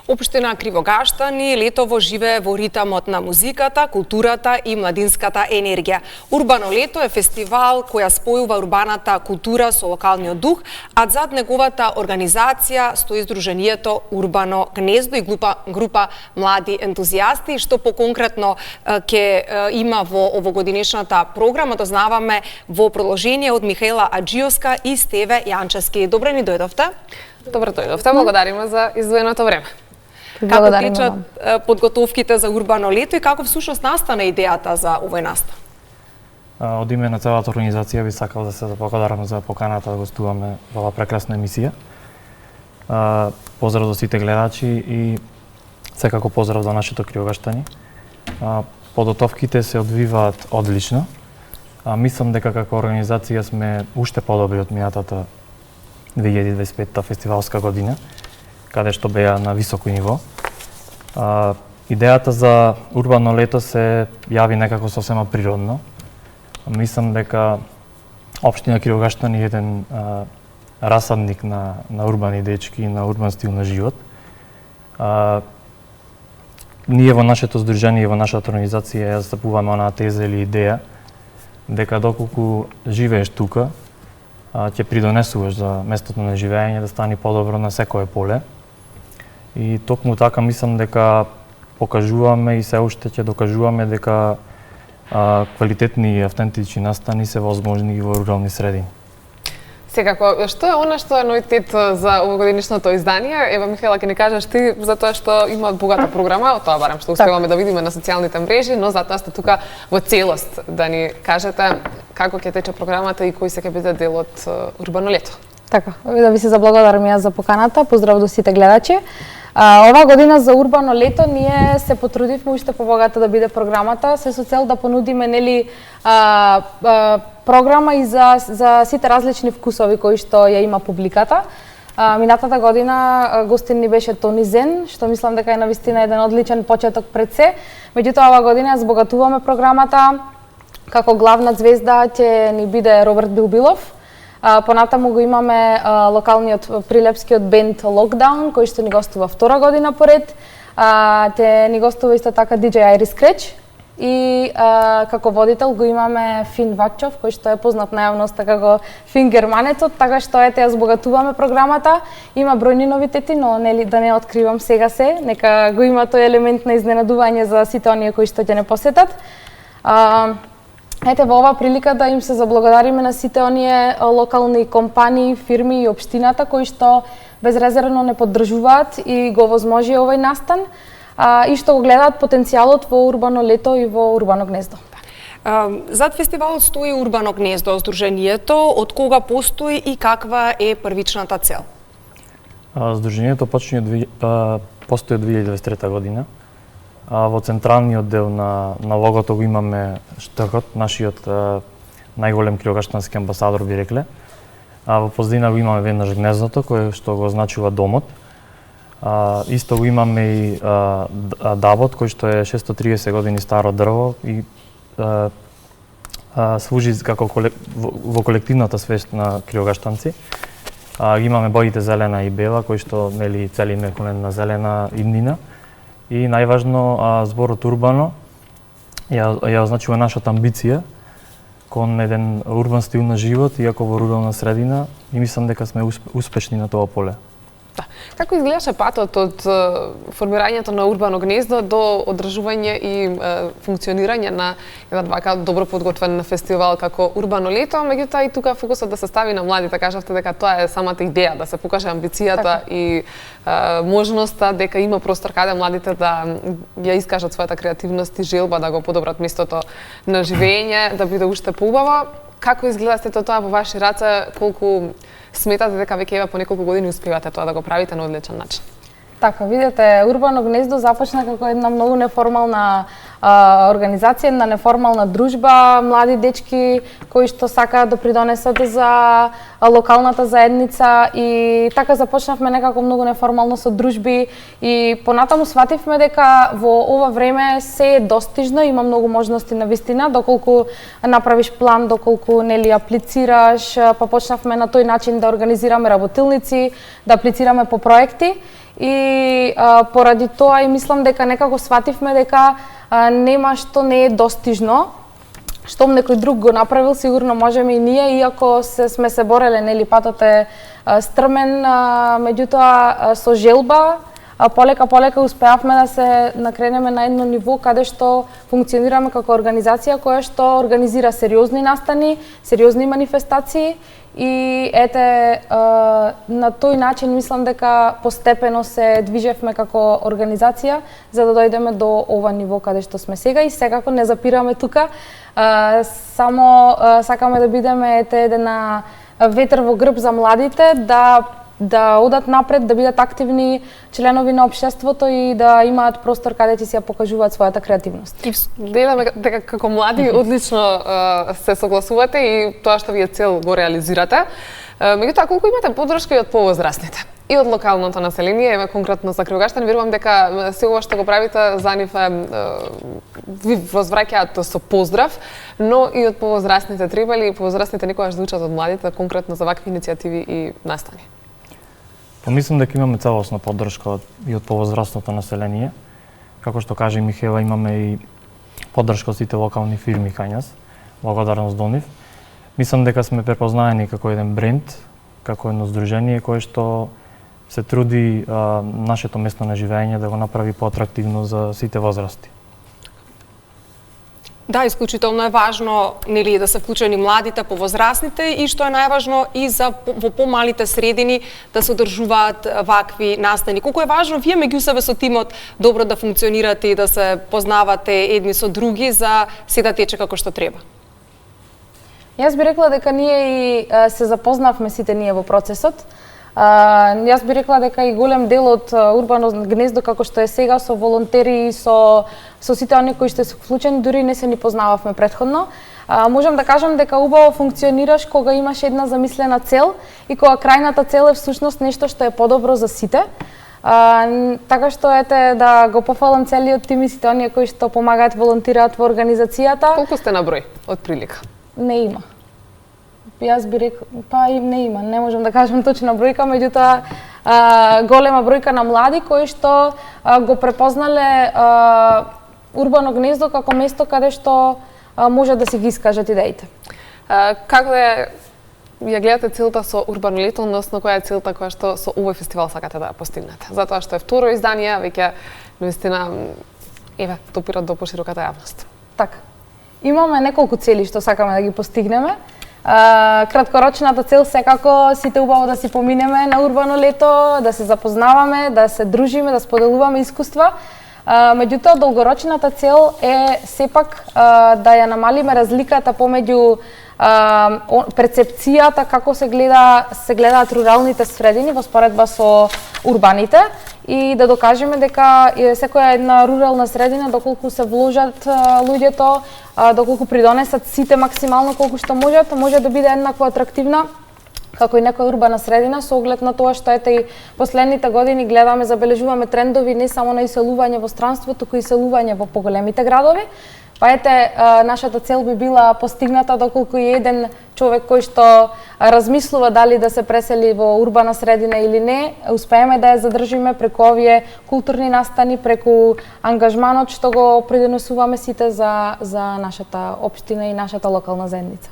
Општина Кривогаштани летово живее во ритамот на музиката, културата и младинската енергија. Урбано лето е фестивал која спојува урбаната култура со локалниот дух, а зад неговата организација стои Сдруженијето Урбано гнездо и група млади ентузијасти, што поконкретно ќе има во овогодинешната програма, дознаваме во продолжение од Михаела Аџиовска и Стеве Јанчевски. Добре ни дојдовте. Добре дојдовте, благодариме за издвоеното време. Како течат подготовките за урбано лето и како всушност настана идејата за овој настан? Од име на целата организација би сакал да се благодарам за поканата да гостуваме во оваа прекрасна емисија. Поздрав до сите гледачи и секако поздрав до нашите Кривогаштани. Подготовките се одвиваат одлично. Мислам дека како организација сме уште подобри од минатата 2025 фестивалска година, каде што беа на високо ниво. Идејата за урбано лето се јави некако сосема природно. Мислам дека општина Кривогаштани е еден расадник на урбани дечки и на урбан стил на живот. Ние во нашето здружение и во нашата организација ја застапуваме онаа теза или идеја дека доколку живееш тука, ќе придонесуваш за местото на живење да стане подобро на секое поле. И токму така мислам дека покажуваме и се уште ќе докажуваме дека квалитетни и автентични настани се возможни и во рурални средини. Секако, што е она што е новитет за овогодишното издание? Ева, Михаела, ќе ни кажеш ти, затоа што има богата програма, тоа барем што успеваме да видиме на социјалните мрежи, но затоа сте тука во целост да ни кажете како ќе тече програмата и кои се ќе биде дел од урбано лето. Така, да ви се заблагодарам јас за поканата, поздрав до сите гледачи. Оваа година за урбано лето ние се потрудивме уште побогата да биде програмата, се со цел да понудиме програма и за сите различни вкусови кои што ја има публиката. Минатата година гостин ни беше Тони Зен, што мислам дека е навистина еден одличен почеток пред се. Меѓутоа оваа година збогатуваме програмата, како главна звезда ќе ни биде Роберт Билбилов. Понатаму го имаме локалниот прилепскиот бенд Lockdown, кој што ни гостува втора година поред. Те ни гостува исто така DJ Iris Scratch. И како водител го имаме Фин Вачов, кој што е познат на јавноста како Фин Германецот, така што ете ја збогатуваме програмата. Има бројни новитети, но нели да не откривам сега се, нека го има тој елемент на изненадување за сите оние кои што ќе не посетат. Ете, во оваа прилика да им се заблагодариме на сите оние локални компании, фирми и општината кои што безрезервно не поддржуваат и го возможи овој настан и што го гледаат потенцијалот во урбано лето и во урбано гнездо. Зад фестивалот стои Урбано гнездо, Сдруженијето, од кога постои и каква е првичната цел? Сдруженијето постои од 2023 година. Во централниот дел на логото го имаме штркот, нашиот најголем кривогаштански амбасадор би рекле. Во поздина го имаме веднаш гнездото, кој што го означува домот. Исто го имаме и дабот, кој што е 630 години старо дрво и служи како во колективната свест на кривогаштанци. Имаме боите зелена и бела, кои што нели целиме кон една зелена иднина. И најважно, зборот урбано ја означува нашата амбиција кон еден урбан стил на живот, иако во рурална средина, и мислам дека сме успешни на тоа поле. Да. Како изгледаше патот од формирањето на Урбано гнездо до одржување и функционирање на еден вака добро подготвен фестивал како Урбано лето, меѓутоа и тука фокусот да се стави на младите, кажавте дека тоа е самата идеја, да се покаже амбицијата така и можноста дека има простор каде младите да ја искажат својата креативност и желба да го подобрат местото на живење, да биде уште поубаво. Како изгледа сето тоа во ваши раце, колку сметате дека веќе по неколку години успевате тоа да го правите на одличен начин? Така, видите, Урбано гнездо започна како една многу неформална организација, една неформална дружба, млади дечки кои што сакаат да придонесат за локалната заедница и така започнавме некако многу неформално со дружби и понатаму свативме дека во ова време се е достижно, има многу можности на вистина, доколку направиш план, доколку нели аплицираш, па почнавме на тој начин да организираме работилници, да аплицираме по проекти. и поради тоа и мислам дека некако свативме дека нема што не е достижно. Штом некој друг го направил, сигурно можеме и ние, иако сме се бореле, нели, патот е стрмен, меѓутоа со желба, полека успеавме да се накренеме на едно ниво каде што функционираме како организација која што организира сериозни настани, сериозни манифестации и ете на тој начин мислам дека постепено се движевме како организација за да дојдеме до ова ниво каде што сме сега и секако не запираме тука. Само сакаме да бидеме еден ветер во грб за младите, да одат напред, да бидат активни членови на општеството и да имаат простор каде ќе се ја покажуваат својата креативност. Гледаме дека како млади одлично се согласувате и тоа што ви е цел го реализирате. Меѓутоа, колку имате поддршка и од повозрастните? И од локалното население, еве конкретно за Кривограштани, верувам дека се ова што го правите за нив ви возвраќаат со поздрав, но и од повозрастните треба ли повозрастните некогаш да учат од младите конкретно за вакви иницијативи и настани? Мислам дека имаме целосна поддршка и од повозрастното население. Како што кажа Михаела, имаме и поддршка од сите локални фирми кај нас. Благодарност до нив. Мислам дека сме препознаени како еден бренд, како едно здружение кое што се труди нашето место на живење да го направи поатрактивно за сите возрасти. Да, исклучително е важно нели да се вклучени младите, повозрастните и што е најважно и за во помалите средини да се одржуваат вакви настани. Колку е важно вие меѓу себе со тимот добро да функционирате и да се познавате едни со други за се да тече како што треба. Јас би рекла дека ние и се запознавме сите ние во процесот. Јас би рекла дека и голем дел од Урбано гнездо како што е сега со волонтери и со сите оние кои што се вклучени дури не се ни познававме претходно. Можам да кажам дека убаво функционираш кога имаш една замислена цел и кога крајната цел е всушност нешто што е подобро за сите. Така што ете да го пофалам целиот тим и сите оние кои што помагаат, волонтираат во организацијата. Колку сте на број од прилика? Не има. Јас би рекла, не има, не можам да кажам точна бројка, меѓутоа голема бројка на млади кои што го препознале Урбано гнездо како место каде што може да си ги искажат идеите. Како ја гледате целта со Урбано лето, односно која е целта која што со овој фестивал сакате да ја постигнете? Затоа што е второ издание, веќе навистина топира до пошироката јавност. Така. Имаме неколку цели што сакаме да ги постигнеме. Краткорочната цел секако сите убаво да си поминеме на Урбано лето, да се запознаваме, да се дружиме, да споделуваме искуства. Меѓутоа, долгорочната цел е сепак да ја намалиме разликата помеѓу перцепцијата како се гледаат руралните средини во споредба со урбаните и да докажеме дека секоја една рурална средина, доколку се вложат луѓето, доколку придонесат сите максимално колку што можат, може да биде еднакво атрактивна како и некоја урбана средина, со оглед на тоа што ете и последните години гледаме, забележуваме трендови не само на иселување во странството, туку и иселување во поголемите градови. Па ете, нашата цел би била постигната доколку и еден човек кој што размислува дали да се пресели во урбана средина или не, успееме да ја задржиме преку овие културни настани, преку ангажманот што го придонесуваме сите за нашата општина и нашата локална заедница.